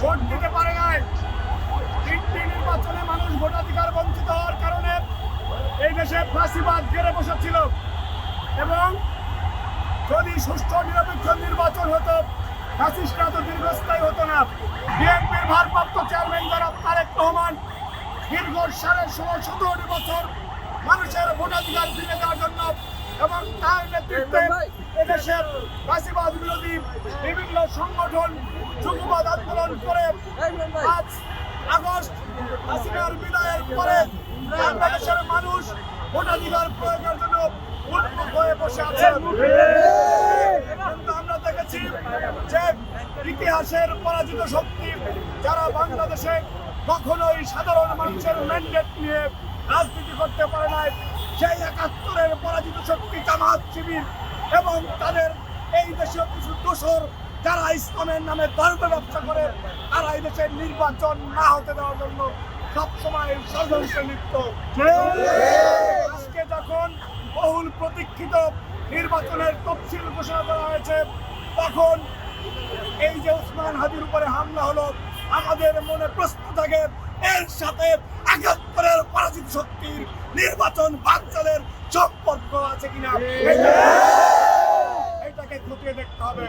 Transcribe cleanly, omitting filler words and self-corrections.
Vote দিতে পারে নাই। তিনটি নির্বাচনে মানুষ ভোটাধিকার বঞ্চিত হওয়ার কারণে এই দেশে ফাঁসিবাদ ঘিরে বসেছিল এবং যদি সুষ্ঠু নিরপেক্ষ নির্বাচন হতো ফ্যাসিস্টরা তো দীর্ঘস্থায়ী হতো না। বিএনপির ভারপ্রাপ্ত চেয়ারম্যান জনাব তারেক রহমান দীর্ঘ 17.5-17 বছর মানুষের ভোটাধিকার ফিরে দেওয়ার জন্য এবং তার নেতৃত্বে এদেশের ফ্যাসিবাদ বিরোধী বিভিন্ন সংগঠন যুগপৎ আন্দোলন করে আজ আগস্ট হাসিনার বিদায়ের পরে বাংলাদেশের মানুষ ভোটাধিকার প্রয়োগের জন্য উন্মুখ হয়ে বসে আছে। কিন্তু আমরা দেখেছি যে ইতিহাসের পরাজিত শক্তি যারা বাংলাদেশে কখনোই সাধারণ মানুষের ম্যান্ডেট নিয়ে রাজনীতি করতে পারে নাই, সেই 71-এর পরাজিত শক্তি জামাত শিবির এবং তাদের এই দেশীয় কিছু দোসর যারা ইসলামের নামে ধর্ম ব্যবসা করে তারা এই দেশের নির্বাচন না হতে দেওয়ার জন্য সবসময় ষড়যন্ত্রে লিপ্ত। আজকে যখন বহুল প্রতীক্ষিত নির্বাচনের তফসিল ঘোষণা করা হয়েছে তখন এই যে ওসমান হাদির উপরে হামলা হলো আমাদের মনে প্রশ্ন থাকে এর সাথে 71-এর পরাজিত শক্তির নির্বাচন বানচালের সম্পর্ক আছে কিনা, এটাকে খতিয়ে দেখতে হবে।